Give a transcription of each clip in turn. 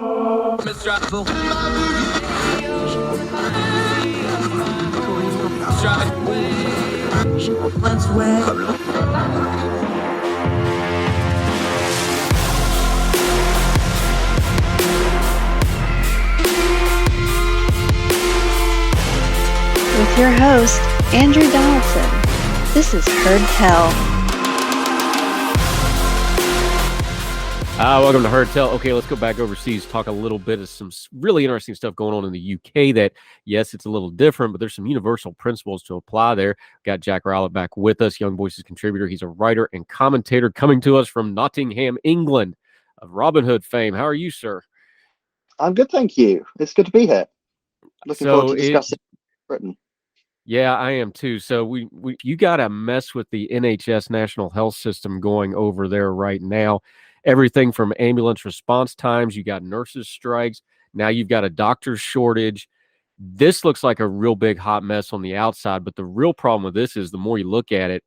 With your host, Andrew Donaldson. This is Heard Tell. Welcome to Heard Tell. Okay, let's go back overseas, talk a little bit of some really interesting stuff going on in the UK that, yes, it's a little different, but there's some universal principles to apply there. Got Jack Rowlett back with us, Young Voices contributor. He's a writer and commentator coming to us from Nottingham, England, of Robin Hood fame. How are you, sir? I'm good, thank you. It's good to be here. Looking forward to discussing Britain. Yeah, I am too. So you got to mess with the NHS National Health System going over there right now. Everything from ambulance response times, you got nurses' strikes. Now you've got a doctor's shortage. This looks like a real big hot mess on the outside, but the real problem with this is the more you look at it,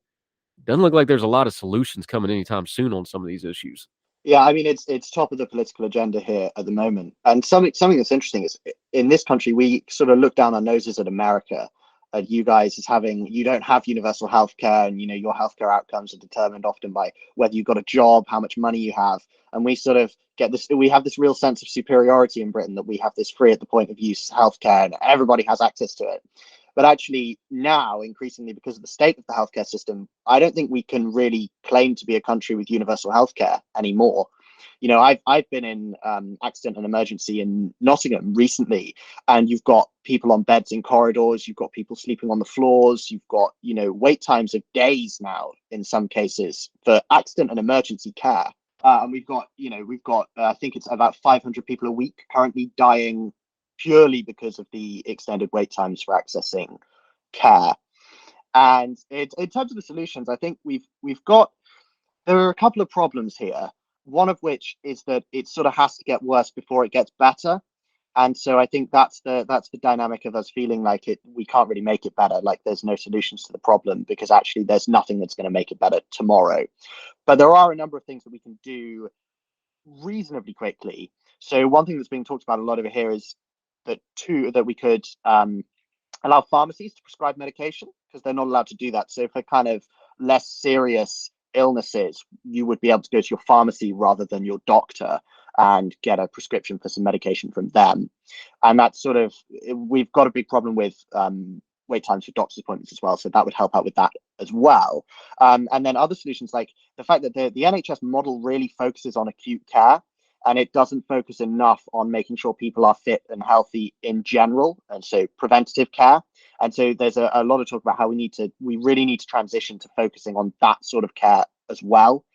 doesn't look like there's a lot of solutions coming anytime soon on some of these issues. Yeah, I mean, it's top of the political agenda here at the moment. And something that's interesting is in this country, we sort of look down our noses at America. You guys you don't have universal healthcare, and your healthcare outcomes are determined often by whether you've got a job, how much money you have, and we sort of we have this real sense of superiority in Britain that we have this free at the point of use healthcare and everybody has access to it. But actually now, increasingly, because of the state of the healthcare system, I don't think we can really claim to be a country with universal healthcare anymore. I've been in accident and emergency in Nottingham recently, and you've got people on beds in corridors, you've got people sleeping on the floors, you've got, wait times of days now in some cases for accident and emergency care. And we've got I think it's about 500 people a week currently dying purely because of the extended wait times for accessing care. And in terms of the solutions, I think there are a couple of problems here. One of which is that it sort of has to get worse before it gets better. And so I think that's the dynamic of us feeling like we can't really make it better, like there's no solutions to the problem, because actually there's nothing that's going to make it better tomorrow. But there are a number of things that we can do reasonably quickly. So one thing that's being talked about a lot over here is that we could allow pharmacies to prescribe medication, because they're not allowed to do that. So for kind of less serious illnesses, you would be able to go to your pharmacy rather than your doctor and get a prescription for some medication from them. And that's we've got a big problem with wait times for doctor's appointments as well, so that would help out with that as well. And then other solutions, like the fact that the NHS model really focuses on acute care, and it doesn't focus enough on making sure people are fit and healthy in general, and so preventative care. And so there's a lot of talk about how we really need to transition to focusing on that sort of care as well,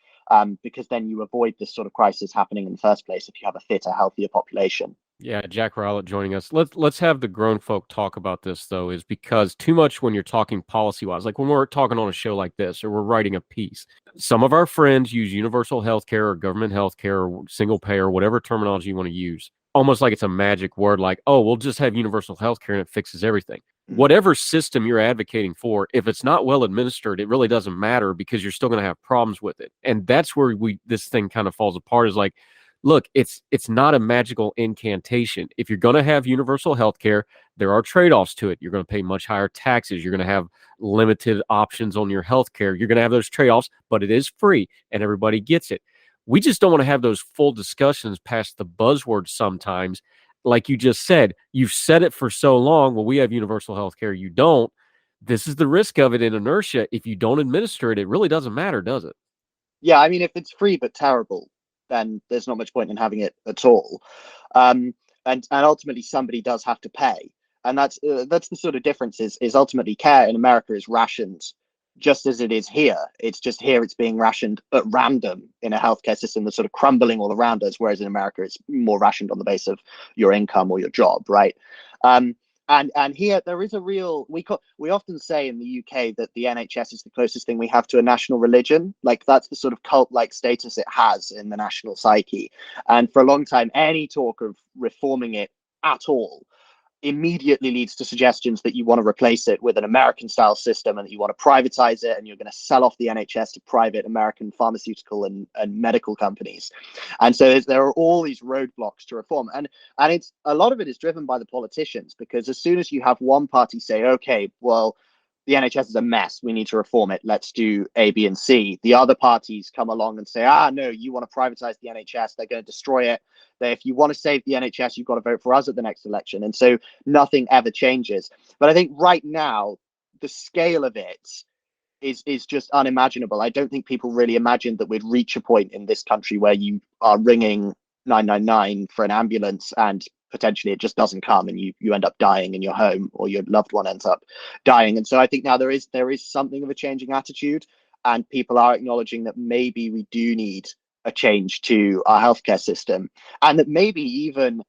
because then you avoid this sort of crisis happening in the first place if you have a fitter, healthier population. Yeah, Jack Rowlett joining us. Let's have the grown folk talk about this, though, is because too much when you're talking policy-wise, like when we're talking on a show like this or we're writing a piece, some of our friends use universal healthcare or government healthcare or single payer, whatever terminology you want to use, almost like it's a magic word, like, oh, we'll just have universal healthcare and it fixes everything. Whatever system you're advocating for, if it's not well administered, it really doesn't matter, because you're still going to have problems with it. And that's where this thing kind of falls apart, is like, look, it's not a magical incantation. If you're going to have universal health care, there are trade-offs to it. You're going to pay much higher taxes. You're going to have limited options on your health care. You're going to have those trade-offs, but it is free and everybody gets it. We just don't want to have those full discussions past the buzzwords sometimes. Like you just said, you've said it for so long. Well, we have universal health care. You don't. This is the risk of it in inertia. If you don't administer it, it really doesn't matter, does it? Yeah, I mean, if it's free but terrible, then there's not much point in having it at all. And ultimately, somebody does have to pay. And that's the sort of difference is ultimately care in America is rationed just as it is here. It's just here it's being rationed at random in a healthcare system that's sort of crumbling all around us, whereas in America it's more rationed on the base of your income or your job, right? And here there is a real, we often say in the UK that the NHS is the closest thing we have to a national religion. Like that's the sort of cult-like status it has in the national psyche. And for a long time, any talk of reforming it at all immediately leads to suggestions that you want to replace it with an American style system and that you want to privatize it and you're going to sell off the NHS to private American pharmaceutical and medical companies. And so there are all these roadblocks to reform. And it's a lot of it is driven by the politicians, because as soon as you have one party say, okay, well, the NHS is a mess, we need to reform it, let's do A, B, and C, the other parties come along and say, no, you want to privatize the NHS, they're going to destroy it. If you want to save the NHS, you've got to vote for us at the next election. And so nothing ever changes. But I think right now, the scale of it is just unimaginable. I don't think people really imagined that we'd reach a point in this country where you are ringing 999 for an ambulance and potentially it just doesn't come and you end up dying in your home, or your loved one ends up dying. And so I think now there is something of a changing attitude, and people are acknowledging that maybe we do need a change to our healthcare system, and that maybe even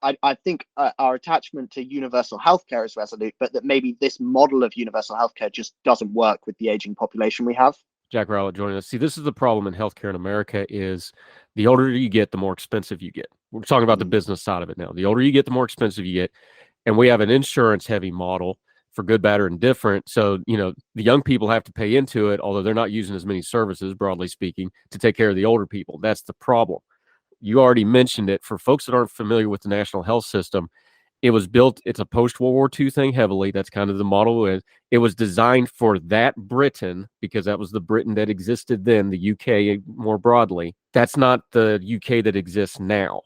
I think our attachment to universal healthcare is resolute, but that maybe this model of universal healthcare just doesn't work with the aging population we have. Jack Rowlett joining us. See, this is the problem in healthcare in America: is the older you get, the more expensive you get. We're talking about the business side of it now. The older you get, the more expensive you get. And we have an insurance-heavy model for good, bad, or indifferent. So, the young people have to pay into it, although they're not using as many services, broadly speaking, to take care of the older people. That's the problem. You already mentioned it. For folks that aren't familiar with the national health system, it was built, it's a post-World War II thing heavily. That's kind of the model. It was designed for that Britain, because that was the Britain that existed then, the UK more broadly. That's not the UK that exists now.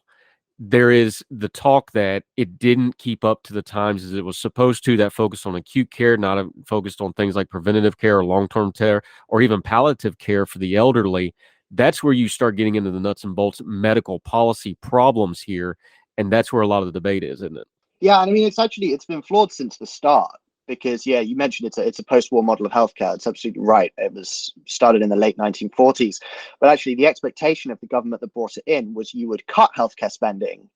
There is the talk that it didn't keep up to the times as it was supposed to, that focused on acute care, not focused on things like preventative care or long-term care or even palliative care for the elderly. That's where you start getting into the nuts and bolts medical policy problems here. And that's where a lot of the debate is, isn't it? Yeah, and I mean, it's been flawed since the start, because you mentioned it's a post-war model of healthcare. It's absolutely right. It was started in the late 1940s, but actually the expectation of the government that brought it in was you would cut healthcare spending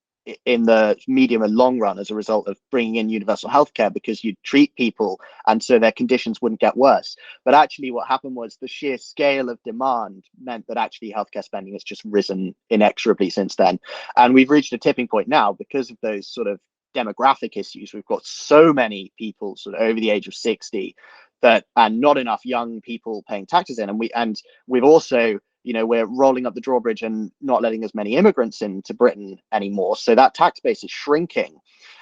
in the medium and long run as a result of bringing in universal healthcare, because you'd treat people and so their conditions wouldn't get worse. But actually what happened was the sheer scale of demand meant that actually healthcare spending has just risen inexorably since then. And we've reached a tipping point now because of those sort of demographic issues. We've got so many people sort of over the age of 60 and not enough young people paying taxes in. And we've also, we're rolling up the drawbridge and not letting as many immigrants into Britain anymore. So that tax base is shrinking.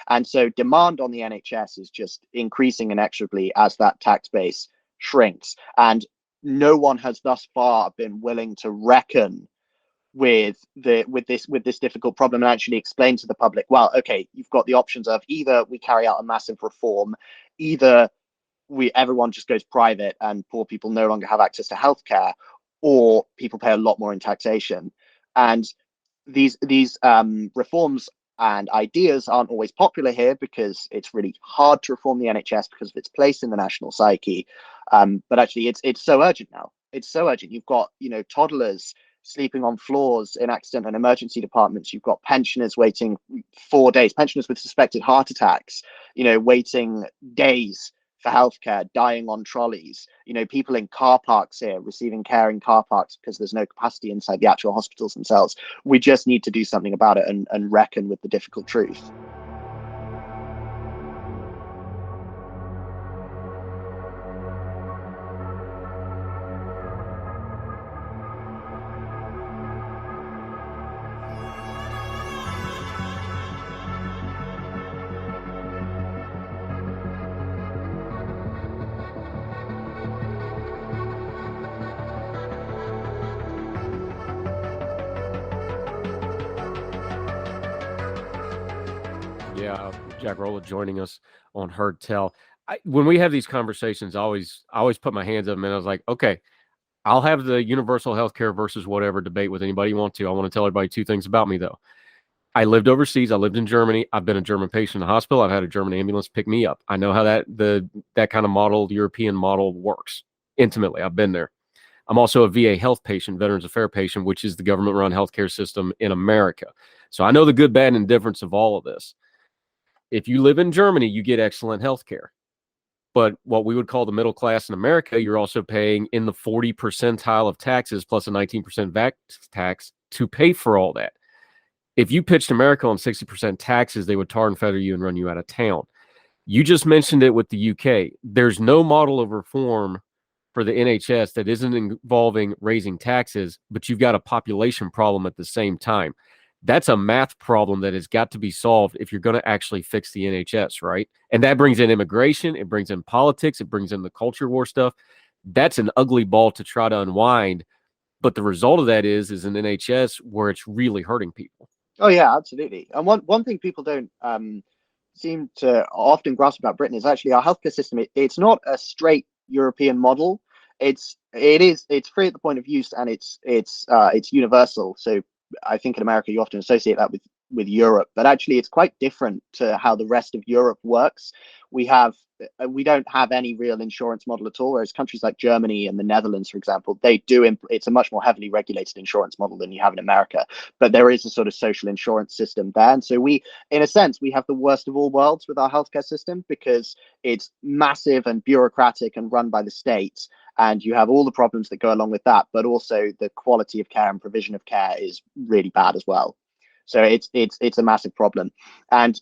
And so demand on the NHS is just increasing inexorably as that tax base shrinks. And no one has thus far been willing to reckon with this difficult problem and actually explain to the public, well, okay, you've got the options of either we carry out a massive reform, either everyone just goes private and poor people no longer have access to healthcare, or people pay a lot more in taxation. And these reforms and ideas aren't always popular here, because it's really hard to reform the NHS because of its place in the national psyche. But actually it's so urgent now. It's so urgent. You've got, toddlers sleeping on floors in accident and emergency departments. You've got pensioners waiting 4 days, pensioners with suspected heart attacks, waiting days for healthcare, dying on trolleys, people in car parks here receiving care in car parks because there's no capacity inside the actual hospitals themselves. We just need to do something about it and reckon with the difficult truth. Yeah, Jack Rowlett joining us on Heard Tell. When we have these conversations, I always put my hands up, and I was like, okay, I'll have the universal healthcare versus whatever debate with anybody you want to. I want to tell everybody two things about me, though. I lived overseas. I lived in Germany. I've been a German patient in the hospital. I've had a German ambulance pick me up. I know how that kind of model, the European model, works intimately. I've been there. I'm also a VA health patient, Veterans Affairs patient, which is the government-run healthcare system in America. So I know the good, bad, and indifference of all of this. If you live in Germany, you get excellent health care. But what we would call the middle class in America, you're also paying in the 40 percentile of taxes plus a 19% VAT tax to pay for all that. If you pitched America on 60% taxes, they would tar and feather you and run you out of town. You just mentioned it with the UK. There's no model of reform for the NHS that isn't involving raising taxes, but you've got a population problem at the same time. That's a math problem that has got to be solved if you're going to actually fix the NHS, right? And that brings in immigration, it brings in politics, it brings in the culture war stuff. That's an ugly ball to try to unwind. But the result of that is an NHS where it's really hurting people. Oh yeah, absolutely. And one thing people don't seem to often grasp about Britain is actually our healthcare system. It's not a straight European model. It's free at the point of use, and it's universal. So I think in America you often associate that with Europe, but actually it's quite different to how the rest of Europe works. We don't have any real insurance model at all, whereas countries like Germany and the Netherlands, for example, they do. It's a much more heavily regulated insurance model than you have in America, but there is a sort of social insurance system there. And so in a sense, we have the worst of all worlds with our healthcare system, because it's massive and bureaucratic and run by the states. And you have all the problems that go along with that, but also the quality of care and provision of care is really bad as well. So it's a massive problem. And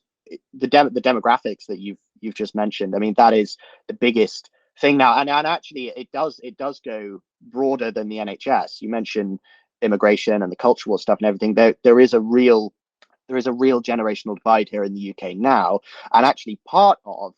the demographics that you've just mentioned, I mean, that is the biggest thing now. And actually it does go broader than the NHS. You mentioned immigration and the cultural stuff and everything. There is a real generational divide here in the UK now. And actually part of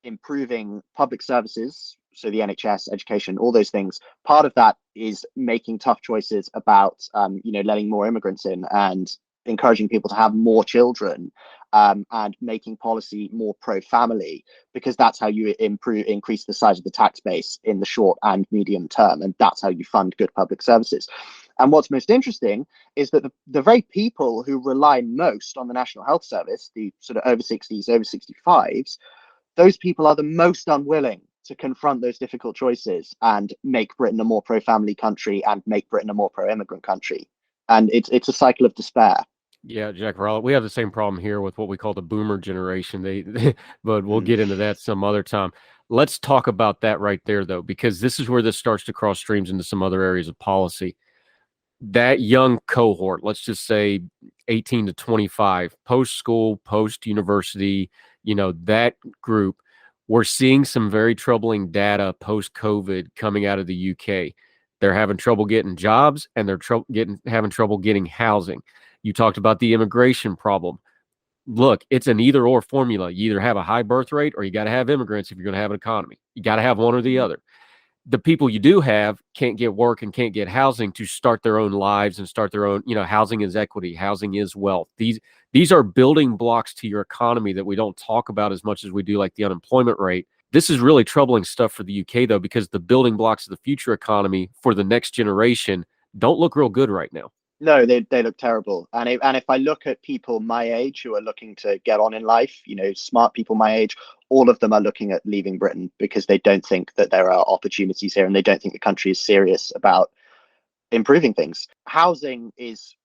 improving public services, so the NHS, education, all those things, part of that is making tough choices about letting more immigrants in and encouraging people to have more children, and making policy more pro-family, because that's how you increase the size of the tax base in the short and medium term, and that's how you fund good public services. And what's most interesting is that the very people who rely most on the National Health Service, the sort of over 60s, over 65s, those people are the most unwilling to confront those difficult choices and make Britain a more pro-family country and make Britain a more pro-immigrant country. And it's a cycle of despair. Yeah, Jack Rowlett, we have the same problem here with what we call the boomer generation. But we'll get into that some other time. Let's talk about that right there, though, because this is where this starts to cross streams into some other areas of policy. That young cohort, let's just say 18 to 25, post-school, post-university, that group, we're seeing some very troubling data post-COVID coming out of the UK. They're having trouble getting jobs, and they're having trouble getting housing. You talked about the immigration problem. Look, it's an either or formula. You either have a high birth rate or you got to have immigrants if you're going to have an economy. You got to have one or the other. The people you do have can't get work and can't get housing to start their own lives and start their own, housing is equity. Housing is wealth. These are building blocks to your economy that we don't talk about as much as we do, like the unemployment rate. This is really troubling stuff for the UK, though, because the building blocks of the future economy for the next generation don't look real good right now. No, they look terrible. And if I look at people my age who are looking to get on in life, smart people my age, all of them are looking at leaving Britain because they don't think that there are opportunities here, and they don't think the country is serious about improving things. Housing is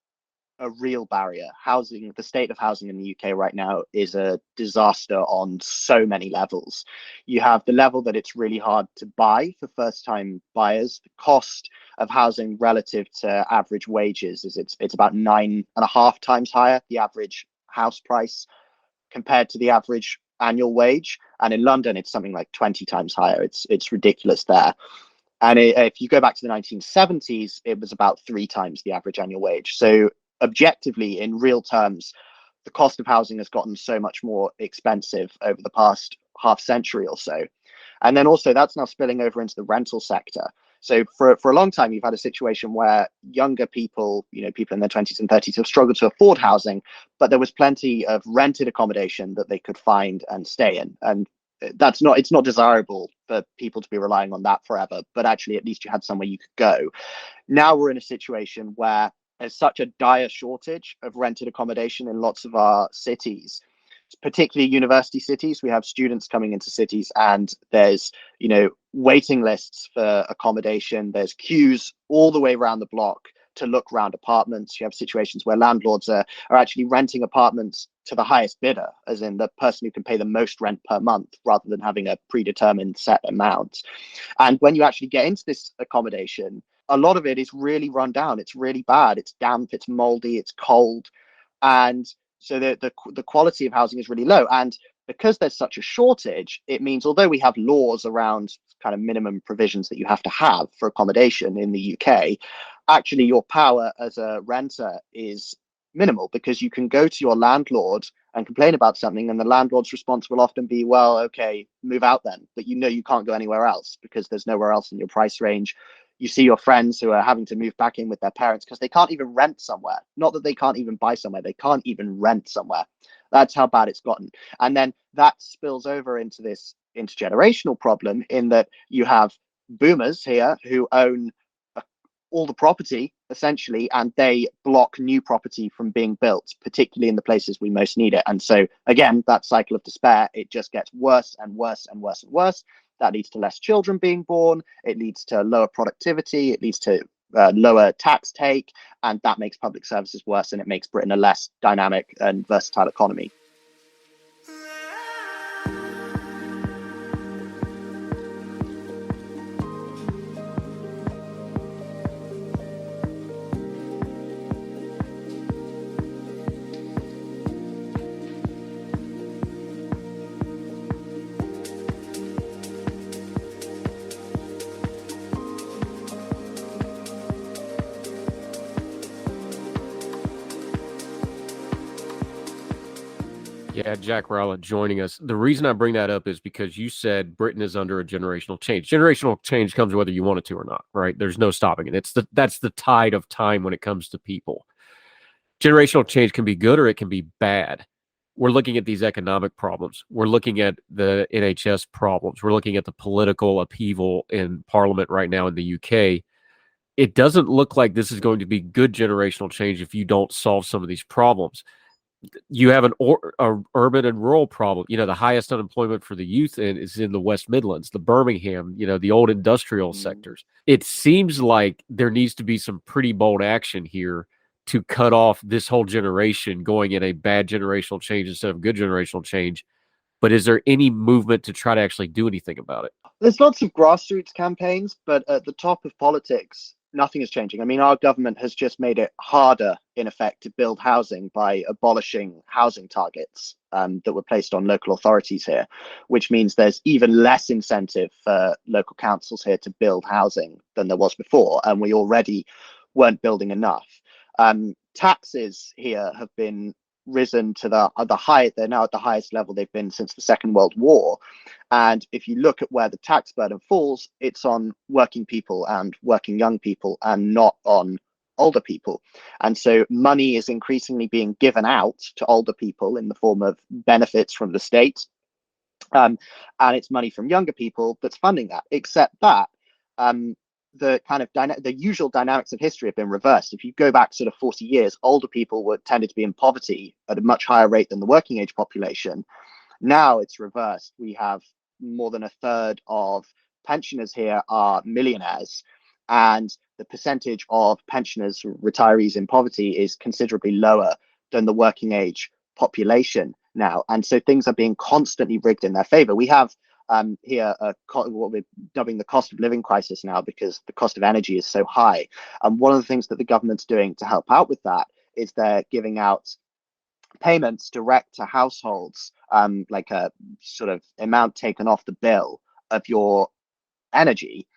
a real barrier. The state of housing in the UK right now is a disaster on so many levels. You have the level that it's really hard to buy for first-time buyers. The cost of housing relative to average wages is it's about 9.5 times higher, the average house price, compared to the average annual wage. And in London, it's something like 20 times higher. It's ridiculous there. And if you go back to the 1970s, it was about 3 times the average annual wage. So objectively, in real terms, the cost of housing has gotten so much more expensive over the past half century or so. And then also that's now spilling over into the rental sector. So for a long time, you've had a situation where younger people, people in their 20s and 30s have struggled to afford housing, but there was plenty of rented accommodation that they could find and stay in. And it's not desirable for people to be relying on that forever, but actually at least you had somewhere you could go. Now we're in a situation where there's such a dire shortage of rented accommodation in lots of our cities, particularly university cities. We have students coming into cities, and there's, waiting lists for accommodation. There's queues all the way around the block to look around apartments. You have situations where landlords are actually renting apartments to the highest bidder, as in the person who can pay the most rent per month, rather than having a predetermined set amount. And when you actually get into this accommodation, a lot of it is really run down. It's really bad. It's damp, it's moldy, it's cold. And so the quality of housing is really low. And because there's such a shortage, it means although we have laws around kind of minimum provisions that you have to have for accommodation in the UK, actually your power as a renter is minimal, because you can go to your landlord and complain about something, and the landlord's response will often be, well, okay, move out then. But you know you can't go anywhere else because there's nowhere else in your price range. You see your friends who are having to move back in with their parents because they can't even rent somewhere. Not that they can't even buy somewhere, they can't even rent somewhere. That's how bad it's gotten. And then that spills over into this intergenerational problem, in that you have boomers here who own all the property essentially, and they block new property from being built, particularly in the places we most need it. And so again, that cycle of despair, it just gets worse and worse and worse and worse. That leads to less children being born, it leads to lower productivity, it leads to lower tax take, and that makes public services worse, and it makes Britain a less dynamic and versatile economy. Yeah, Jack Rowlett joining us. The reason I bring that up is because you said Britain is under a generational change. Generational change comes whether you want it to or not, right? There's no stopping it. That's the tide of time when it comes to people. Generational change can be good or it can be bad. We're looking at these economic problems. We're looking at the NHS problems. We're looking at the political upheaval in Parliament right now in the UK. It doesn't look like this is going to be good generational change if you don't solve some of these problems. You have a urban and rural problem. The highest unemployment for the youth is in the West Midlands, the Birmingham, the old industrial sectors. It seems like there needs to be some pretty bold action here to cut off this whole generation going in a bad generational change instead of good generational change. But is there any movement to try to actually do anything about it? There's lots of grassroots campaigns, but at the top of politics, nothing is changing. I mean, our government has just made it harder, in effect, to build housing by abolishing housing targets that were placed on local authorities here, which means there's even less incentive for local councils here to build housing than there was before. And we already weren't building enough. Taxes here have been risen to the height. They're now at the highest level they've been since the Second World War. And if you look at where the tax burden falls, it's on working people and working young people, and not on older people. And so money is increasingly being given out to older people in the form of benefits from the state. And it's money from younger people that's funding that, except that the kind of the usual dynamics of history have been reversed. If you go back sort of 40 years, older people were tended to be in poverty at a much higher rate than the working age population. Now it's reversed. We have more than a third of pensioners here are millionaires, and the percentage of pensioners, retirees in poverty, is considerably lower than the working age population now. And so things are being constantly rigged in their favor. We have here what we're dubbing the cost of living crisis now, because the cost of energy is so high. And one of the things that the government's doing to help out with that is they're giving out payments direct to households, like a sort of amount taken off the bill of your energy.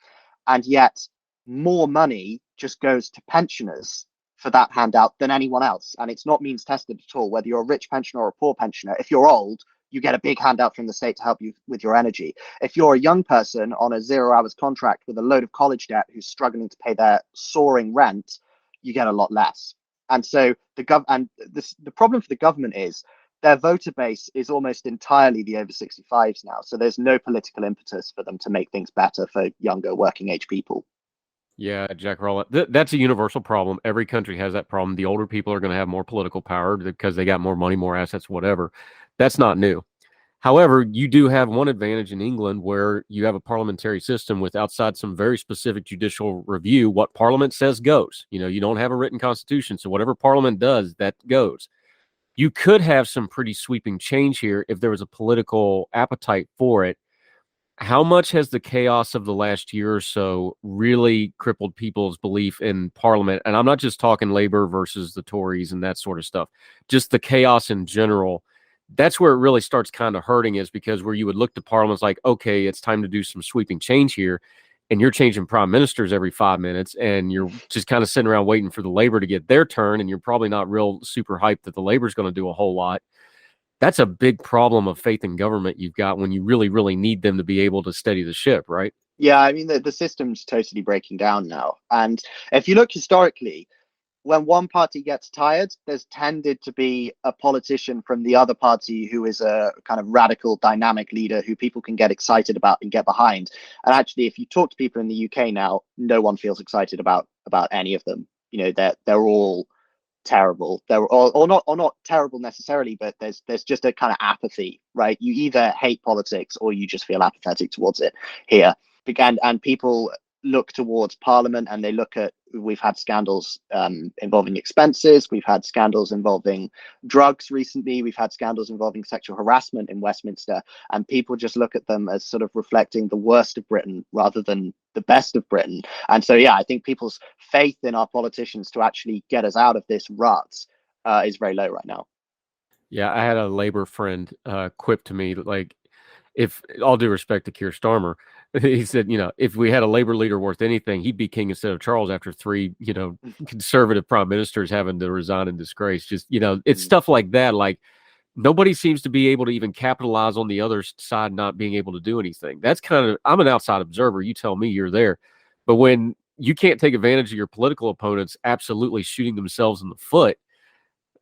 And yet more money just goes to pensioners for that handout than anyone else. And it's not means tested at all, whether you're a rich pensioner or a poor pensioner. If you're old, you get a big handout from the state to help you with your energy. If you're a young person on a 0 hours contract with a load of college debt who's struggling to pay their soaring rent, you get a lot less. And so the problem for the government is their voter base is almost entirely the over 65s now. So there's no political impetus for them to make things better for younger working age people. Yeah, Jack Rowlett. That's a universal problem. Every country has that problem. The older people are going to have more political power because they got more money, more assets, whatever. That's not new. However, you do have one advantage in England where you have a parliamentary system with, outside some very specific judicial review, what Parliament says goes. You don't have a written constitution, so whatever Parliament does, that goes. You could have some pretty sweeping change here if there was a political appetite for it. how much has the chaos of the last year or so really crippled people's belief in Parliament? And I'm not just talking Labor versus the Tories and that sort of stuff, just the chaos in general. That's where it really starts kind of hurting, is because where you would look to Parliament's like, okay, it's time to do some sweeping change here. And you're changing prime ministers every 5 minutes, and you're just kind of sitting around waiting for the Labor to get their turn. And you're probably not real super hyped that the Labor's going to do a whole lot. That's a big problem of faith in government you've got when you really, really need them to be able to steady the ship, right? Yeah, I mean, the system's totally breaking down now. And if you look historically, when one party gets tired, there's tended to be a politician from the other party who is a kind of radical, dynamic leader who people can get excited about and get behind. And actually, if you talk to people in the UK now, no one feels excited about any of them. You know, they're all terrible. They're all, or not terrible necessarily, but there's just a kind of apathy, right? You either hate politics or you just feel apathetic towards it here. And people look towards Parliament, and they look at, we've had scandals involving expenses, we've had scandals involving drugs recently, we've had scandals involving sexual harassment in Westminster, and people just look at them as sort of reflecting the worst of Britain rather than the best of Britain. And so, yeah, I think people's faith in our politicians to actually get us out of this rut is very low right now. Yeah, I had a Labor friend quip to me, like, if all due respect to Keir Starmer, he said, if we had a Labor leader worth anything, he'd be king instead of Charles after three, conservative prime ministers having to resign in disgrace. Just, it's stuff like that. Like, nobody seems to be able to even capitalize on the other side not being able to do anything. That's kind of, I'm an outside observer. You tell me, you're there. But when you can't take advantage of your political opponents absolutely shooting themselves in the foot,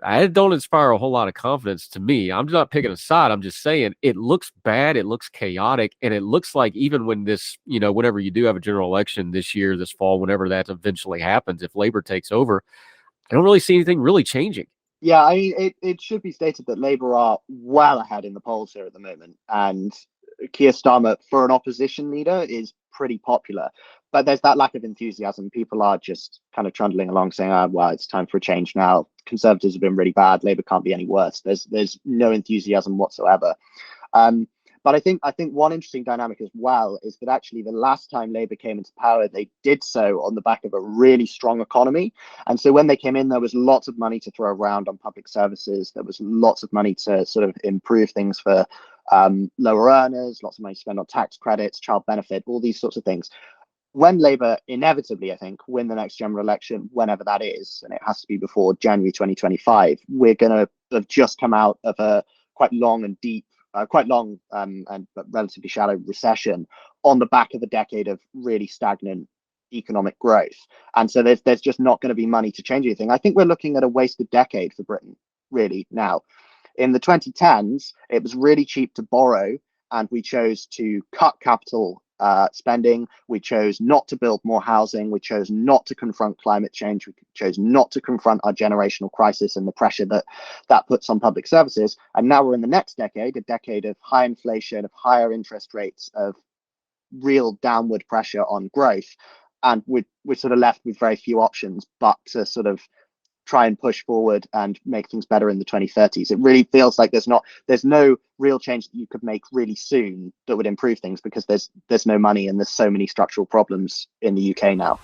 I don't inspire a whole lot of confidence to me. I'm not picking a side. I'm just saying it looks bad. It looks chaotic. And it looks like even when this, whenever you do have a general election this year, this fall, whenever that eventually happens, if Labor takes over, I don't really see anything really changing. Yeah, I mean, it should be stated that Labour are well ahead in the polls here at the moment. And Keir Starmer, for an opposition leader, is pretty popular. But there's that lack of enthusiasm. People are just kind of trundling along saying, well, it's time for a change now. Conservatives have been really bad. Labour can't be any worse. There's no enthusiasm whatsoever. But I think one interesting dynamic as well is that actually the last time Labour came into power, they did so on the back of a really strong economy. And so when they came in, there was lots of money to throw around on public services. There was lots of money to sort of improve things for lower earners, lots of money to spend on tax credits, child benefit, all these sorts of things. When Labour inevitably, I think, win the next general election, whenever that is, and it has to be before January 2025, we're going to have just come out of a quite long and deep, but relatively shallow recession on the back of a decade of really stagnant economic growth. And so there's just not going to be money to change anything. I think we're looking at a wasted decade for Britain, really, now. In the 2010s, it was really cheap to borrow, and we chose to cut capital spending. We chose not to build more housing. We chose not to confront climate change. We chose not to confront our generational crisis and the pressure that puts on public services. And now we're in the next decade, a decade of high inflation, of higher interest rates, of real downward pressure on growth. And we're sort of left with very few options but to sort of try and push forward and make things better in the 2030s. It really feels like there's no real change that you could make really soon that would improve things, because there's no money and there's so many structural problems in the UK now.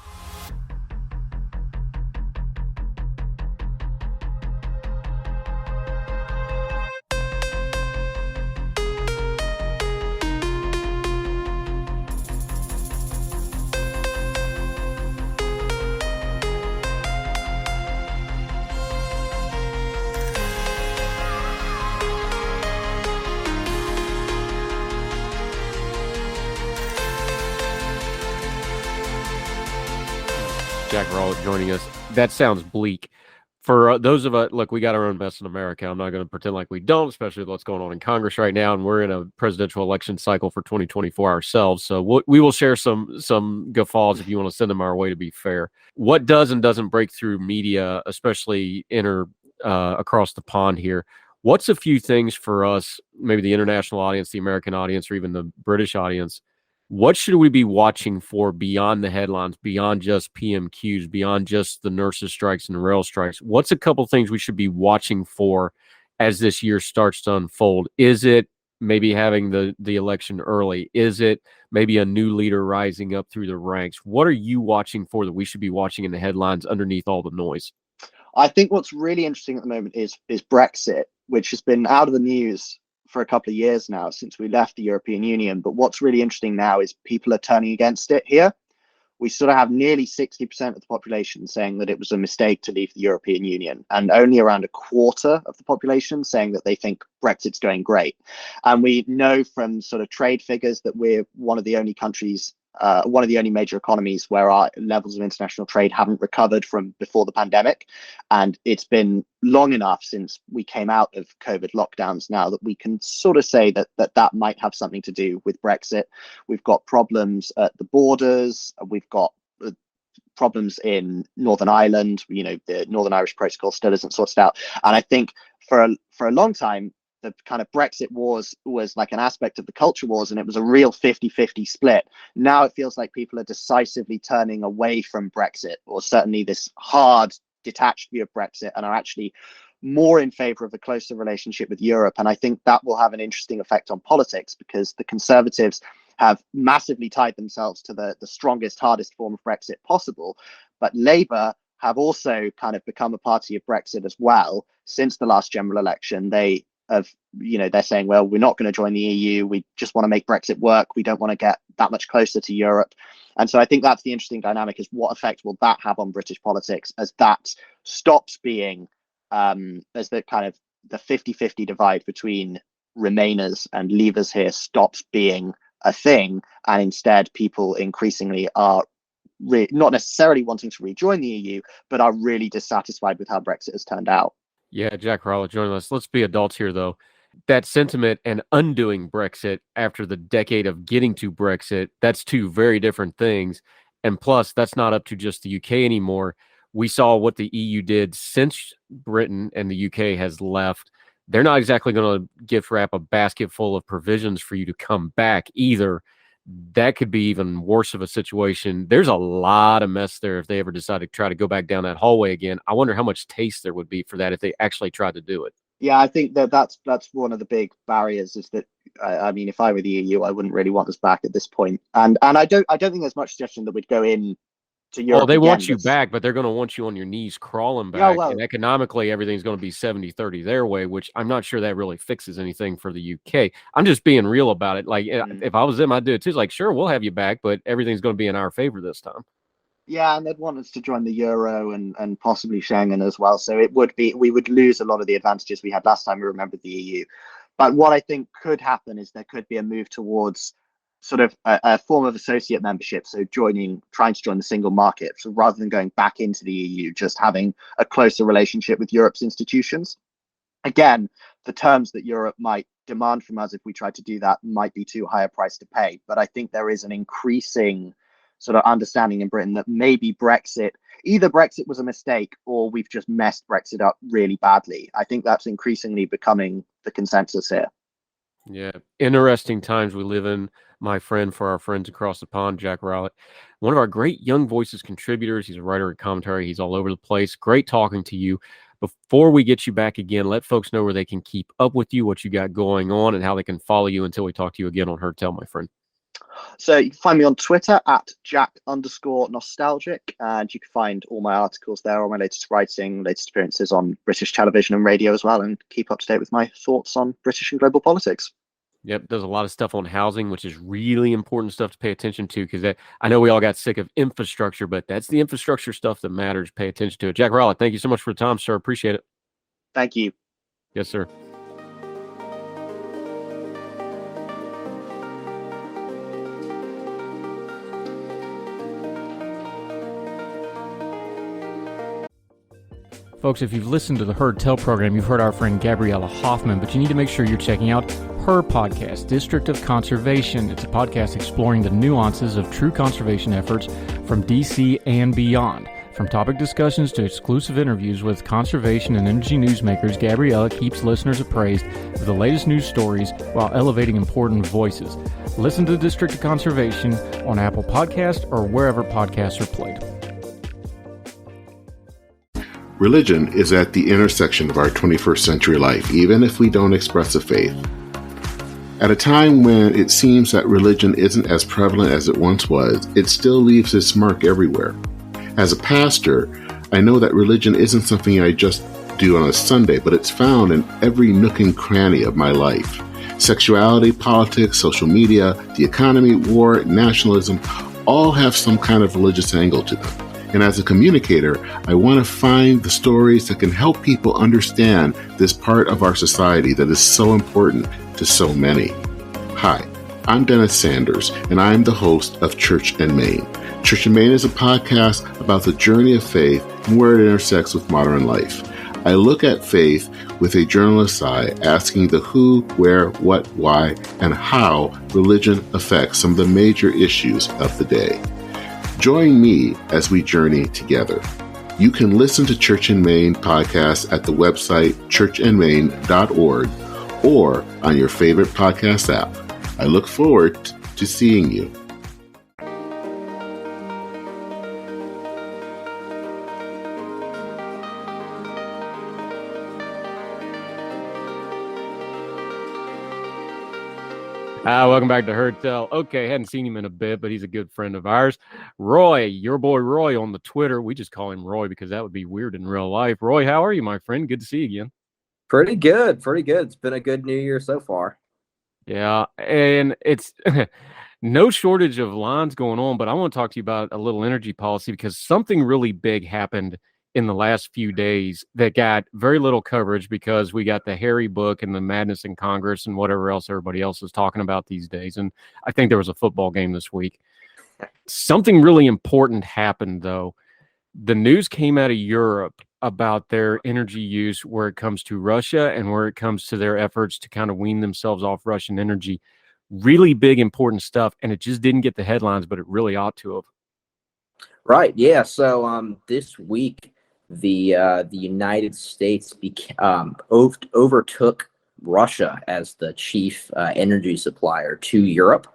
Jack Rowlett joining us. That sounds bleak. For those of us, look, we got our own best in America. I'm not going to pretend like we don't, especially with what's going on in Congress right now. And we're in a presidential election cycle for 2024 ourselves. So we will share some guffaws if you want to send them our way, to be fair. What does and doesn't break through media, especially across the pond here? What's a few things for us, maybe the international audience, the American audience, or even the British audience? What should we be watching for beyond the headlines, beyond just PMQs, beyond just the nurses' strikes and the rail strikes? What's a couple things we should be watching for as this year starts to unfold? Is it maybe having the election early? Is it maybe a new leader rising up through the ranks? What are you watching for that we should be watching in the headlines underneath all the noise? I think what's really interesting at the moment is Brexit, which has been out of the news for a couple of years now since we left the European Union. But what's really interesting now is people are turning against it here. We sort of have nearly 60% of the population saying that it was a mistake to leave the European Union, and only around a quarter of the population saying that they think Brexit's going great. And we know from sort of trade figures that we're one of the only countries, one of the only major economies where our levels of international trade haven't recovered from before the pandemic. And it's been long enough since we came out of COVID lockdowns now that we can sort of say that might have something to do with Brexit. We've got problems at the borders. We've got problems in Northern Ireland. You know, the Northern Irish Protocol still isn't sorted out. And I think for a long time, the kind of Brexit wars was like an aspect of the culture wars, and it was a real 50-50 split. Now it feels like people are decisively turning away from Brexit, or certainly this hard, detached view of Brexit, and are actually more in favor of a closer relationship with Europe. And I think that will have an interesting effect on politics, because the Conservatives have massively tied themselves to the strongest, hardest form of Brexit possible. But Labour have also kind of become a party of Brexit as well. Since the last general election, they're saying, well, we're not going to join the EU. We just want to make Brexit work. We don't want to get that much closer to Europe. And so I think that's the interesting dynamic, is what effect will that have on British politics as that stops being, as the kind of the 50-50 divide between Remainers and Leavers here stops being a thing. And instead, people increasingly are not necessarily wanting to rejoin the EU, but are really dissatisfied with how Brexit has turned out. Yeah, Jack Rowlett joining us. Let's be adults here, though. That sentiment and undoing Brexit after the decade of getting to Brexit, that's two very different things. And plus, that's not up to just the UK anymore. We saw what the EU did since Britain and the UK has left. They're not exactly going to gift wrap a basket full of provisions for you to come back either. That could be even worse of a situation. There's a lot of mess there if they ever decide to try to go back down that hallway again. I wonder how much taste there would be for that if they actually tried to do it. Yeah, I think that's one of the big barriers, is that I mean, if I were the EU, I wouldn't really want us back at this point. And I don't think there's much suggestion that we'd go in to Europe. Oh, they want you back, but they're going to want you on your knees crawling back. Yeah, well, and economically, everything's going to be 70-30 their way, which I'm not sure that really fixes anything for the UK. I'm just being real about it. Like, if I was them, I'd do it too. It's like, sure, we'll have you back, but everything's going to be in our favor this time. Yeah, and they'd want us to join the Euro and possibly Schengen as well. So we would lose a lot of the advantages we had last time we remembered the EU. But what I think could happen is there could be a move towards sort of a form of associate membership. So trying to join the single market. So rather than going back into the EU, just having a closer relationship with Europe's institutions. Again, the terms that Europe might demand from us if we tried to do that might be too high a price to pay. But I think there is an increasing sort of understanding in Britain that maybe either Brexit was a mistake or we've just messed Brexit up really badly. I think that's increasingly becoming the consensus here. Yeah, interesting times we live in, my friend, for our friends across the pond, Jack Rowlett, one of our great Young Voices contributors. He's a writer of commentary. He's all over the place. Great talking to you. Before we get you back again, let folks know where they can keep up with you, what you got going on, and how they can follow you until we talk to you again on Heard Tell, my friend. So you can find me on Twitter at Jack_nostalgic, and you can find all my articles there, all my latest writing, latest appearances on British television and radio as well, and keep up to date with my thoughts on British and global politics. Yep, there's a lot of stuff on housing, which is really important stuff to pay attention to, because I know we all got sick of infrastructure, but that's the infrastructure stuff that matters. Pay attention to it. Jack Rowlett, thank you so much for the time, sir. Appreciate it. Thank you. Yes, sir. Folks, if you've listened to the Heard Tell program, you've heard our friend Gabriella Hoffman, but you need to make sure you're checking out her podcast, District of Conservation. It's a podcast exploring the nuances of true conservation efforts from DC and beyond. From topic discussions to exclusive interviews with conservation and energy newsmakers, Gabriella keeps listeners appraised of the latest news stories while elevating important voices. Listen to District of Conservation on Apple Podcasts or wherever podcasts are played. Religion is at the intersection of our 21st century life, even if we don't express a faith. At a time when it seems that religion isn't as prevalent as it once was, it still leaves its mark everywhere. As a pastor, I know that religion isn't something I just do on a Sunday, but it's found in every nook and cranny of my life. Sexuality, politics, social media, the economy, war, nationalism, all have some kind of religious angle to them. And as a communicator, I want to find the stories that can help people understand this part of our society that is so important to so many. Hi, I'm Dennis Sanders, and I'm the host of Church and Main. Church and Main is a podcast about the journey of faith and where it intersects with modern life. I look at faith with a journalist's eye, asking the who, where, what, why, and how religion affects some of the major issues of the day. Join me as we journey together. You can listen to Church and Main podcasts at the website churchandmain.org or on your favorite podcast app. I look forward to seeing you. Welcome back to Heard Tell. Okay, hadn't seen him in a bit, but he's a good friend of ours. Roy, your boy Roy on the Twitter. We just call him Roy because that would be weird in real life. Roy, how are you, my friend? Good to see you again. Pretty good. It's been a good new year so far. Yeah, and it's no shortage of lines going on, but I want to talk to you about a little energy policy because something really big happened in the last few days that got very little coverage because we got the Harry book and the madness in Congress and whatever else everybody else is talking about these days. And I think there was a football game this week. Something really important happened, though. The news came out of Europe about their energy use where it comes to Russia and where it comes to their efforts to kind of wean themselves off Russian energy. Really big, important stuff. And it just didn't get the headlines, but it really ought to have. Right. Yeah. So this week, the United States overtook Russia as the chief energy supplier to Europe,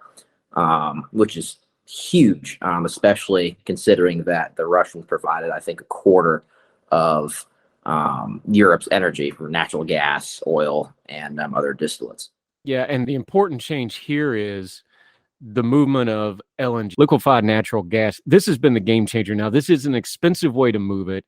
which is huge, especially considering that the Russians provided, I think, a quarter of Europe's energy from natural gas, oil, and other distillates. Yeah, and the important change here is the movement of LNG, liquefied natural gas. This has been the game changer. Now, this is an expensive way to move it,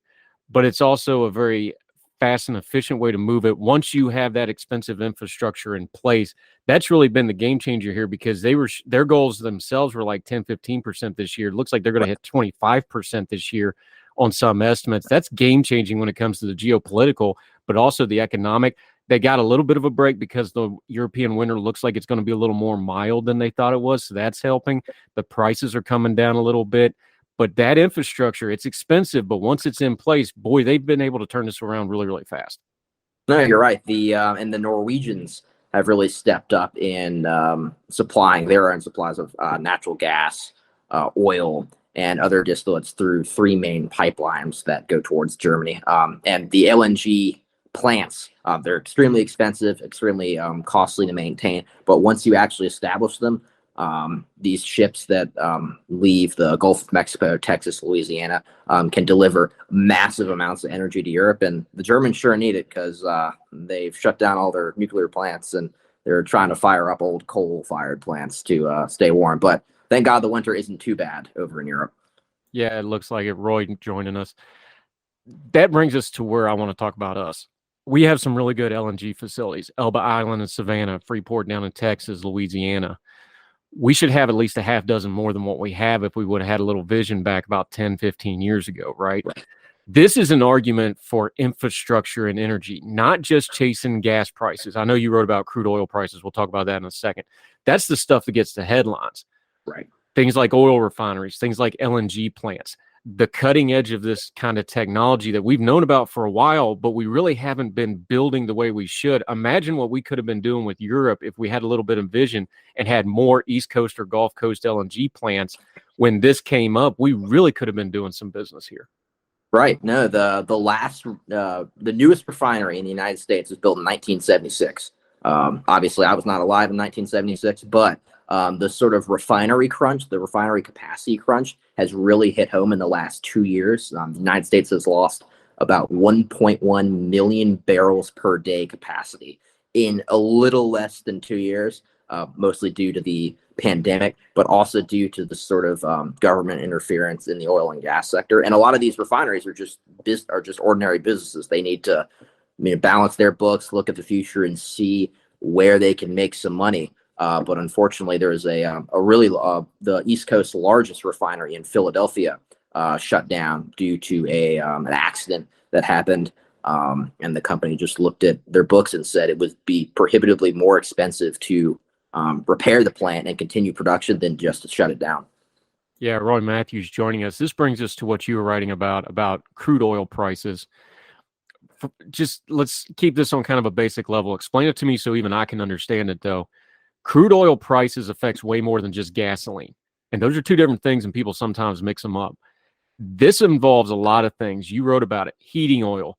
but it's also a very fast and efficient way to move it. Once you have that expensive infrastructure in place, that's really been the game changer here because their goals themselves were like 10-15% this year. It looks like they're going to hit 25% this year on some estimates. That's game changing when it comes to the geopolitical, but also the economic. They got a little bit of a break because the European winter looks like it's going to be a little more mild than they thought it was. So that's helping. The prices are coming down a little bit. But that infrastructure, it's expensive, but once it's in place, boy, they've been able to turn this around really, really fast. No, you're right. And the Norwegians have really stepped up in supplying their own supplies of natural gas, oil, and other distillates through three main pipelines that go towards Germany. And the LNG plants, they're extremely expensive, extremely costly to maintain. But once you actually establish them, these ships that leave the Gulf of Mexico, Texas, Louisiana, can deliver massive amounts of energy to Europe. And the Germans sure need it because they've shut down all their nuclear plants and they're trying to fire up old coal-fired plants to stay warm. But thank God the winter isn't too bad over in Europe. Yeah, it looks like it. Roy joining us. That brings us to where I want to talk about us. We have some really good LNG facilities, Elba Island and Savannah, Freeport down in Texas, Louisiana. We should have at least a half dozen more than what we have if we would have had a little vision back about 10, 15 years ago, right? This is an argument for infrastructure and energy, not just chasing gas prices. I know you wrote about crude oil prices. We'll talk about that in a second. That's the stuff that gets the headlines. Right. Things like oil refineries, things like LNG plants, the cutting edge of this kind of technology that we've known about for a while, but we really haven't been building the way we should. Imagine what we could have been doing with Europe if we had a little bit of vision and had more East Coast or Gulf Coast LNG plants. When this came up, we really could have been doing some business here. Right. No, the newest refinery in the United States was built in 1976. Obviously, I was not alive in 1976, but the sort of refinery crunch, the refinery capacity crunch has really hit home in the last 2 years. The United States has lost about 1.1 million barrels per day capacity in a little less than 2 years. mostly due to the pandemic, but also due to the sort of government interference in the oil and gas sector. And a lot of these refineries are just ordinary businesses. They need to balance their books, look at the future, and see where they can make some money. But unfortunately, there is the East Coast's largest refinery in Philadelphia shut down due to an accident that happened. And the company just looked at their books and said it would be prohibitively more expensive to repair the plant and continue production than just to shut it down. Yeah, Roy Mathews joining us. This brings us to what you were writing about crude oil prices. Just let's keep this on kind of a basic level. Explain it to me so even I can understand it, though. Crude oil prices affects way more than just gasoline. And those are two different things, and people sometimes mix them up. This involves a lot of things. You wrote about it. Heating oil.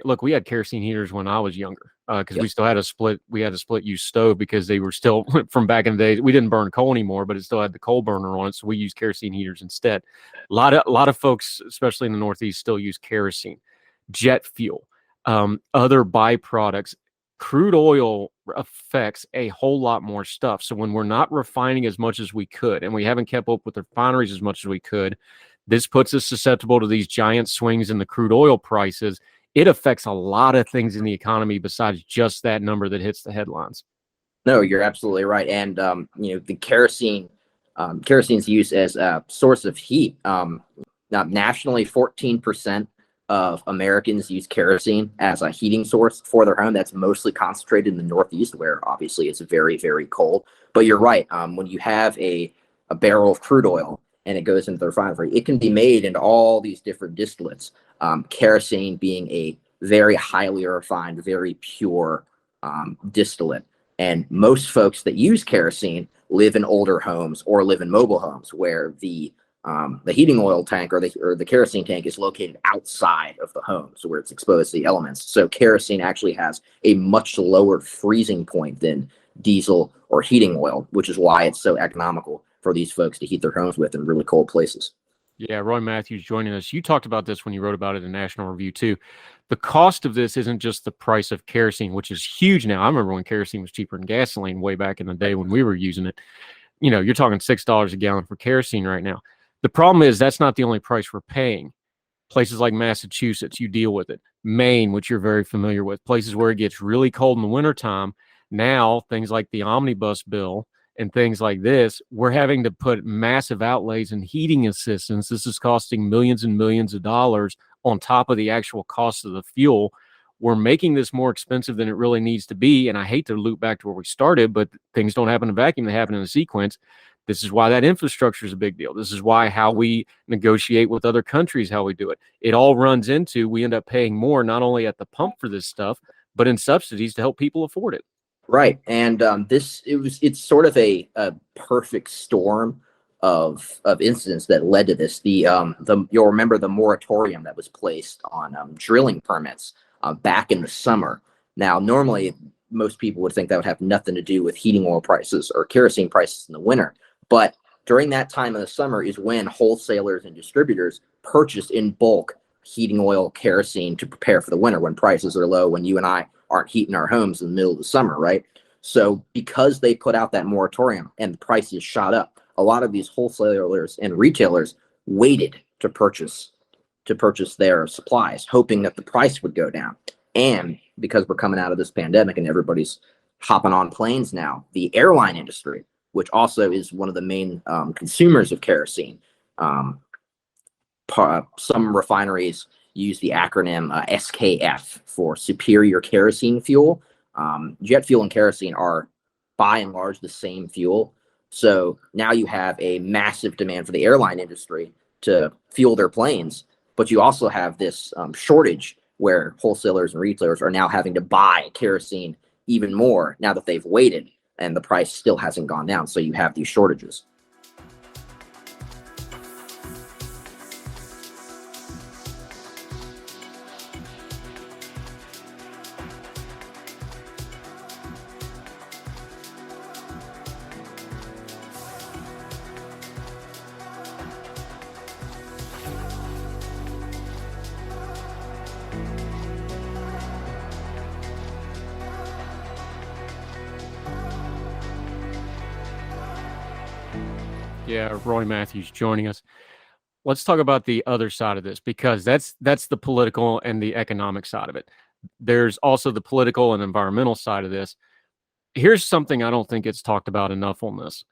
Look, we had kerosene heaters when I was younger because we still had a split. We had a split use stove because they were still from back in the day. We didn't burn coal anymore, but it still had the coal burner on it, so we used kerosene heaters instead. A lot of folks, especially in the Northeast, still use kerosene, jet fuel, other byproducts. Crude oil affects a whole lot more stuff. So when we're not refining as much as we could, and we haven't kept up with the refineries as much as we could, this puts us susceptible to these giant swings in the crude oil prices. It affects a lot of things in the economy besides just that number that hits the headlines. No, you're absolutely right. And, the kerosene's use as a source of heat. Now, nationally, 14% of Americans use kerosene as a heating source for their home. That's mostly concentrated in the Northeast, where obviously it's very, very cold. But you're right. When you have a barrel of crude oil and it goes into the refinery, it can be made into all these different distillates. Kerosene being a very highly refined, very pure distillate. And most folks that use kerosene live in older homes or live in mobile homes where the heating oil tank or the kerosene tank is located outside of the home, so where it's exposed to the elements. So kerosene actually has a much lower freezing point than diesel or heating oil, which is why it's so economical for these folks to heat their homes with in really cold places. Yeah, Roy Mathews joining us. You talked about this when you wrote about it in National Review too. The cost of this isn't just the price of kerosene, which is huge now. I remember when kerosene was cheaper than gasoline way back in the day when we were using it. You're talking $6 a gallon for kerosene right now. The problem is that's not the only price we're paying. Places like Massachusetts, you deal with it. Maine, which you're very familiar with. Places where it gets really cold in the wintertime. Now, things like the omnibus bill and things like this, we're having to put massive outlays in heating assistance. This is costing millions and millions of dollars on top of the actual cost of the fuel. We're making this more expensive than it really needs to be. And I hate to loop back to where we started, but things don't happen in a vacuum. They happen in a sequence. This is why that infrastructure is a big deal. This is why how we negotiate with other countries, how we do it. It all runs into, we end up paying more, not only at the pump for this stuff, but in subsidies to help people afford it. Right. And it's sort of a perfect storm of incidents that led to this. You'll remember the moratorium that was placed on drilling permits back in the summer. Now, normally most people would think that would have nothing to do with heating oil prices or kerosene prices in the winter. But during that time of the summer is when wholesalers and distributors purchase in bulk heating oil, kerosene to prepare for the winter when prices are low, when you and I aren't heating our homes in the middle of the summer, right? So because they put out that moratorium and the prices shot up, a lot of these wholesalers and retailers waited to purchase their supplies, hoping that the price would go down. And because we're coming out of this pandemic and everybody's hopping on planes now, the airline industry, which also is one of the main consumers of kerosene, some refineries use the acronym SKF for Superior Kerosene Fuel. Jet fuel and kerosene are by and large the same fuel. So now you have a massive demand for the airline industry to fuel their planes, but you also have this shortage where wholesalers and retailers are now having to buy kerosene even more now that they've waited and the price still hasn't gone down. So you have these shortages. Yeah, Roy Mathews joining us. Let's talk about the other side of this, because that's the political and the economic side of it. There's also the political and environmental side of this. Here's something I don't think it's talked about enough on this.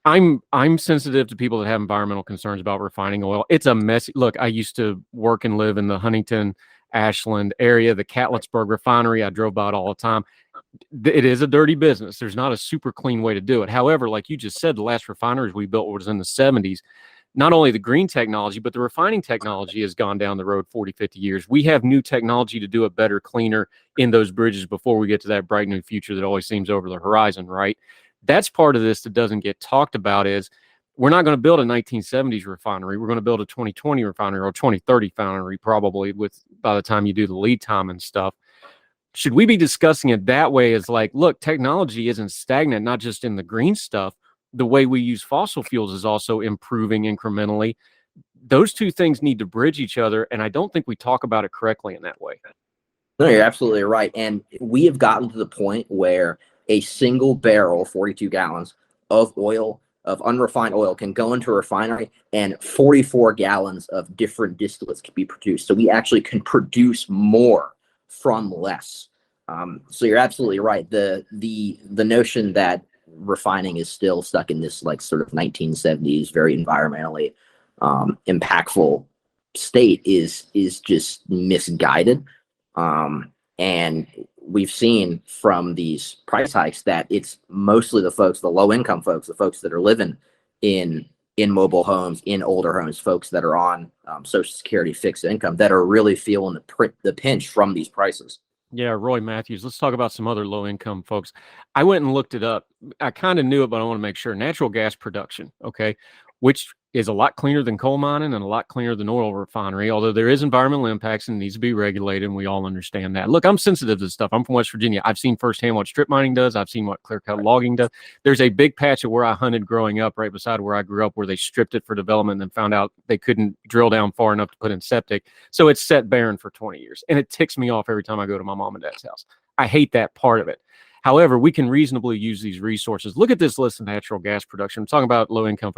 I'm sensitive to people that have environmental concerns about refining oil. It's a messy look. I used to work and live in the Huntington, Ashland area, the Catlettsburg refinery. I drove by it all the time. It is a dirty business. There's not a super clean way to do it. However, like you just said, the last refineries we built was in the 70s. Not only the green technology, but the refining technology has gone down the road 40, 50 years. We have new technology to do it better, cleaner in those bridges before we get to that bright new future that always seems over the horizon, right? That's part of this that doesn't get talked about. Is we're not going to build a 1970s refinery. We're going to build a 2020 refinery or 2030 refinery, probably, with by the time you do the lead time and stuff. Should we be discussing it that way? As like, look, technology isn't stagnant, not just in the green stuff. The way we use fossil fuels is also improving incrementally. Those two things need to bridge each other, and I don't think we talk about it correctly in that way. No, you're absolutely right. And we have gotten to the point where a single barrel, 42 gallons of oil, of unrefined oil, can go into a refinery and 44 gallons of different distillates can be produced. So we actually can produce more from less. So you're absolutely right. The notion that refining is still stuck in this like sort of 1970s, very environmentally impactful state is just misguided. And we've seen from these price hikes that it's mostly the folks, the low income folks, the folks that are living in mobile homes, in older homes, folks that are on Social Security fixed income, that are really feeling the pinch from these prices. Yeah, Roy Mathews. Let's talk about some other low income folks. I went and looked it up. I kind of knew it, but I want to make sure. Natural gas production, okay, which is a lot cleaner than coal mining and a lot cleaner than oil refinery, although there is environmental impacts and needs to be regulated, and we all understand that. Look, I'm sensitive to this stuff. I'm from West Virginia. I've seen firsthand what strip mining does. I've seen what clear cut logging does. There's a big patch of where I hunted growing up, right beside where I grew up, where they stripped it for development and found out they couldn't drill down far enough to put in septic. So it's set barren for 20 years. And it ticks me off every time I go to my mom and dad's house. I hate that part of it. However, we can reasonably use these resources. Look at this list of natural gas production. I'm talking about low income.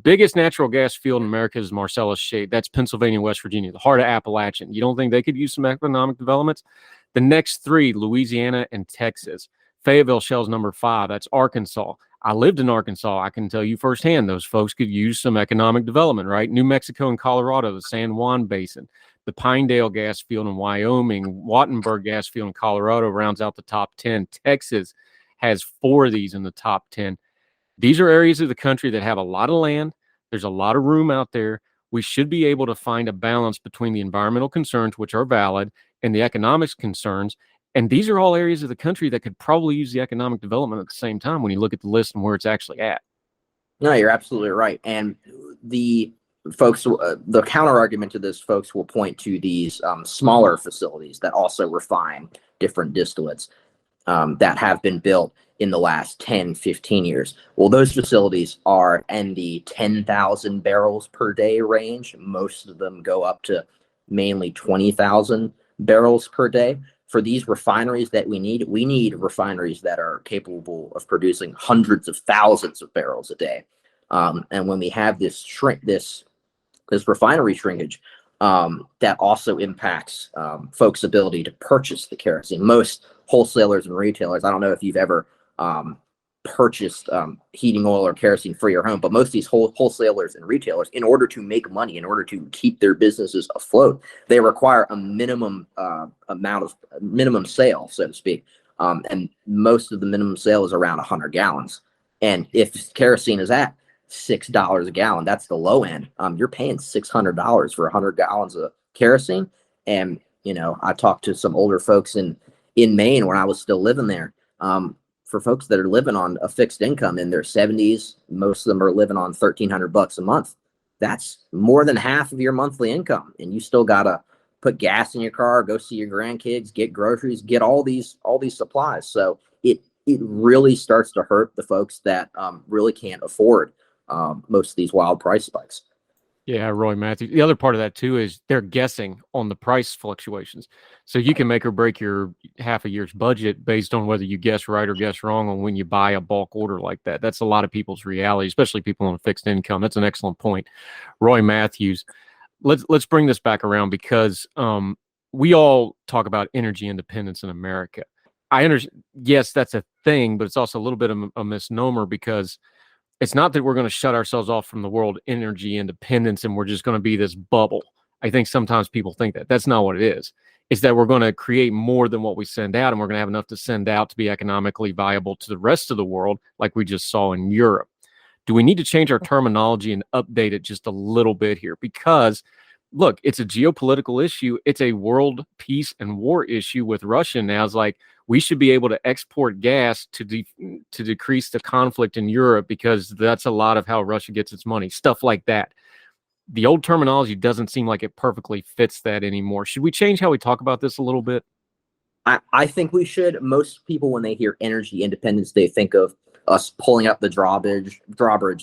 Biggest natural gas field in America is Marcellus Shale. That's Pennsylvania, West Virginia, the heart of Appalachian. You don't think they could use some economic developments? The next three, Louisiana and Texas. Fayetteville Shale's number 5. That's Arkansas. I lived in Arkansas. I can tell you firsthand, those folks could use some economic development, right? New Mexico and Colorado, the San Juan Basin, the Pinedale gas field in Wyoming, Wattenberg gas field in Colorado rounds out the top 10. Texas has 4 of these in the top 10. These are areas of the country that have a lot of land. There's a lot of room out there. We should be able to find a balance between the environmental concerns, which are valid, and the economics concerns. And these are all areas of the country that could probably use the economic development at the same time when you look at the list and where it's actually at. No, you're absolutely right. And the folks, the counter argument to this, folks will point to these smaller facilities that also refine different distillates that have been built in the last 10, 15 years. Well, those facilities are in the 10,000 barrels per day range. Most of them go up to mainly 20,000 barrels per day. For these refineries that we need refineries that are capable of producing hundreds of thousands of barrels a day. And when we have this refinery shrinkage, that also impacts folks' ability to purchase the kerosene. Most wholesalers and retailers, I don't know if you've ever purchased heating oil or kerosene for your home, but most of these wholesalers and retailers, in order to make money, in order to keep their businesses afloat, they require a minimum minimum sale, so to speak. And most of the minimum sale is around 100 gallons. And if kerosene is at $6 a gallon, that's the low end. You're paying $600 for 100 gallons of kerosene. And I talked to some older folks in Maine when I was still living there. For folks that are living on a fixed income in their 70s, most of them are living on $1,300 a month. That's more than half of your monthly income, and you still gotta put gas in your car, go see your grandkids, get groceries, get all these supplies. So it really starts to hurt the folks that really can't afford most of these wild price spikes. Yeah, Roy Mathews. The other part of that too is they're guessing on the price fluctuations. So you can make or break your half a year's budget based on whether you guess right or guess wrong on when you buy a bulk order like that. That's a lot of people's reality, especially people on a fixed income. That's an excellent point. Roy Mathews. Let's bring this back around because we all talk about energy independence in America. I understand, yes, that's a thing, but it's also a little bit of a misnomer because it's not that we're going to shut ourselves off from the world energy independence and we're just going to be this bubble. I think sometimes people think that that's not what it is. It's that we're going to create more than what we send out, and we're going to have enough to send out to be economically viable to the rest of the world, like we just saw in Europe. Do we need to change our terminology and update it just a little bit here? Because look, it's a geopolitical issue. It's a world peace and war issue with Russia now. It's like we should be able to export gas to decrease the conflict in Europe because that's a lot of how Russia gets its money, stuff like that. The old terminology doesn't seem like it perfectly fits that anymore. Should we change how we talk about this a little bit? I think we should. Most people, when they hear energy independence, they think of us pulling up the drawbridge,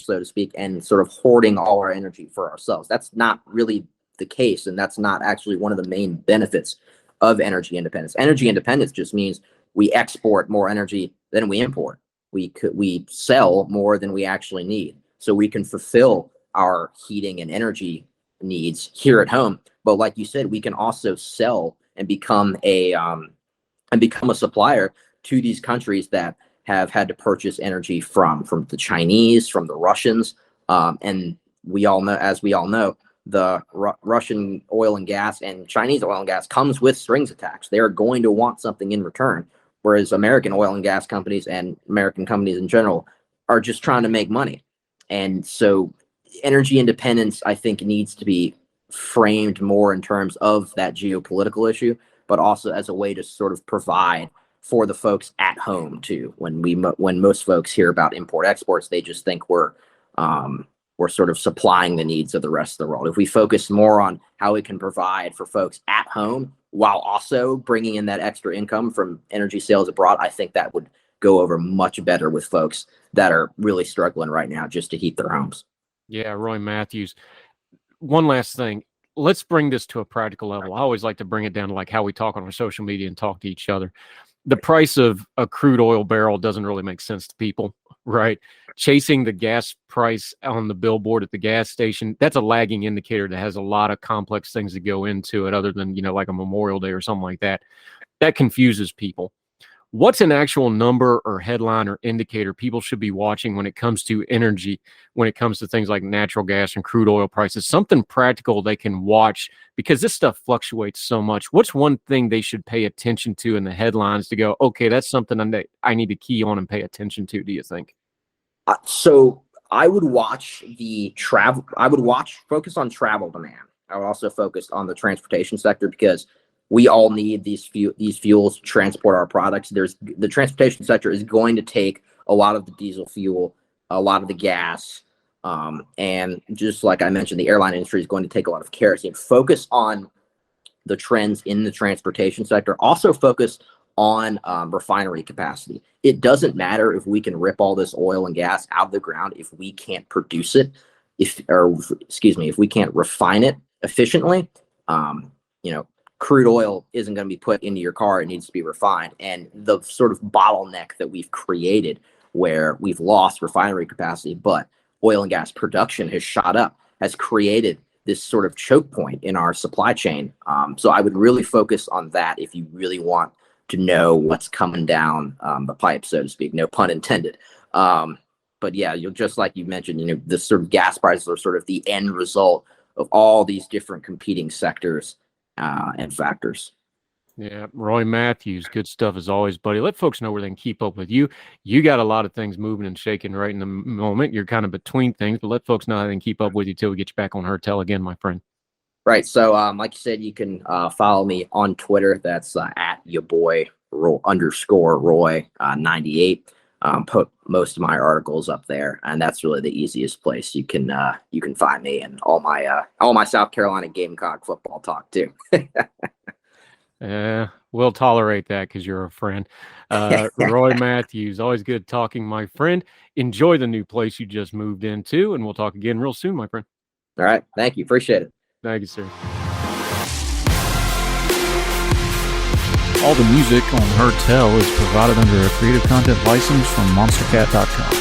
so to speak, and sort of hoarding all our energy for ourselves. That's not really the case, and that's not actually one of the main benefits of energy independence. Energy independence just means we export more energy than we import. We sell more than we actually need, so we can fulfill our heating and energy needs here at home. But like you said, we can also sell and become a supplier to these countries that have had to purchase energy from the Chinese, from the Russians, and we all know, the Russian oil and gas and Chinese oil and gas comes with strings attached. They are going to want something in return, whereas American oil and gas companies and American companies in general are just trying to make money. And so energy independence, I think, needs to be framed more in terms of that geopolitical issue, but also as a way to sort of provide for the folks at home too. When most folks hear about import exports, they just think we're sort of supplying the needs of the rest of the world. If we focus more on how we can provide for folks at home while also bringing in that extra income from energy sales abroad, I think that would go over much better with folks that are really struggling right now just to heat their homes. Yeah, Roy Mathews. One last thing. Let's bring this to a practical level. I always like to bring it down to like how we talk on our social media and talk to each other. The price of a crude oil barrel doesn't really make sense to people, right? Chasing the gas price on the billboard at the gas station, that's a lagging indicator that has a lot of complex things that go into it other than, like a Memorial Day or something like that. That confuses people. What's an actual number or headline or indicator people should be watching when it comes to energy, when it comes to things like natural gas and crude oil prices? Something practical they can watch because this stuff fluctuates so much. What's one thing they should pay attention to in the headlines to go, okay, that's something I need to key on and pay attention to, do you think? So I would watch focus on travel demand. I would also focus on the transportation sector because we all need these fuels to transport our products. The transportation sector is going to take a lot of the diesel fuel, a lot of the gas, and just like I mentioned, the airline industry is going to take a lot of kerosene. Focus on the trends in the transportation sector. Also focus on refinery capacity. It doesn't matter if we can rip all this oil and gas out of the ground if we can't produce it, if we can't refine it efficiently. Crude oil isn't going to be put into your car. It needs to be refined. And the sort of bottleneck that we've created where we've lost refinery capacity, but oil and gas production has shot up, has created this sort of choke point in our supply chain. So I would really focus on that if you really want to know what's coming down the pipe, so to speak, no pun intended. But yeah, just like you mentioned, the sort of gas prices are sort of the end result of all these different competing sectors and factors. Yeah, Roy Mathews, good stuff as always, buddy. Let folks know where they can keep up with you. You got a lot of things moving and shaking right in the moment. You're kind of between things, but let folks know how they can keep up with you till we get you back on Hertel again, my friend. Right. So, like you said, you can follow me on Twitter. That's at your boy _Roy 98. Put most of my articles up there, and that's really the easiest place you can find me and all my South Carolina Gamecock football talk too. We'll tolerate that because you're a friend. Roy Mathews, always good talking, my friend. Enjoy the new place you just moved into, and we'll talk again real soon, my friend. All right. Thank you. Appreciate it. Thank you, sir. All the music on Heard Tell is provided under a Creative Content license from monstercat.com.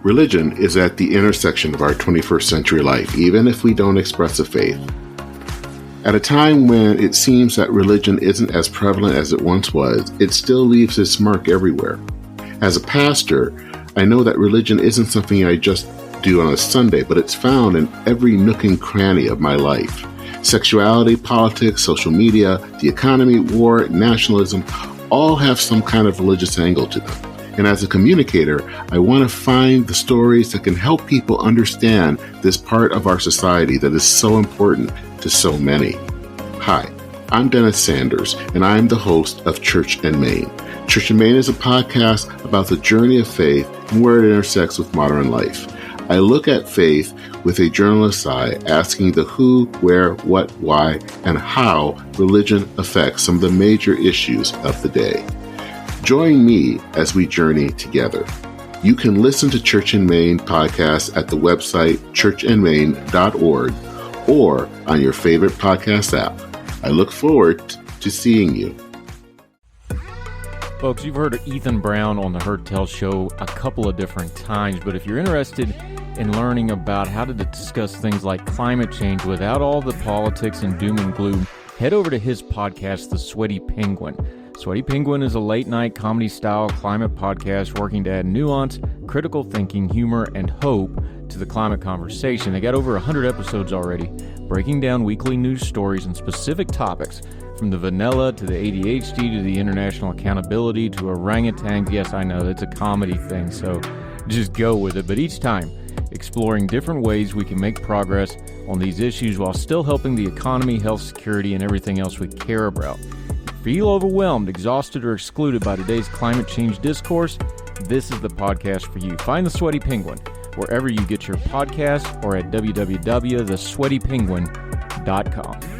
Religion is at the intersection of our 21st century life, even if we don't express a faith. At a time when it seems that religion isn't as prevalent as it once was, it still leaves its mark everywhere. As a pastor, I know that religion isn't something I just do on a Sunday, but it's found in every nook and cranny of my life. Sexuality, politics, social media, the economy, war, nationalism, all have some kind of religious angle to them. And as a communicator, I want to find the stories that can help people understand this part of our society that is so important to so many. Hi, I'm Dennis Sanders, and I'm the host of Church in Maine. Church in Maine is a podcast about the journey of faith and where it intersects with modern life. I look at faith with a journalist's eye, asking the who, where, what, why, and how religion affects some of the major issues of the day. Join me as we journey together. You can listen to Church in Maine podcast at the website churchinmaine.org or on your favorite podcast app. I look forward to seeing you. Folks, you've heard of Ethan Brown on the Heard Tell show a couple of different times, but if you're interested in learning about how to discuss things like climate change without all the politics and doom and gloom, head over to his podcast, The Sweaty Penguin. Sweaty Penguin is a late-night comedy-style climate podcast working to add nuance, critical thinking, humor, and hope to the climate conversation. They got over 100 episodes already, breaking down weekly news stories and specific topics, from the vanilla to the ADHD to the international accountability to orangutans. Yes, I know, it's a comedy thing, so just go with it. But each time, exploring different ways we can make progress on these issues while still helping the economy, health, security, and everything else we care about. Feel overwhelmed, exhausted, or excluded by today's climate change discourse? This is the podcast for you. Find The Sweaty Penguin wherever you get your podcasts or at www.thesweatypenguin.com.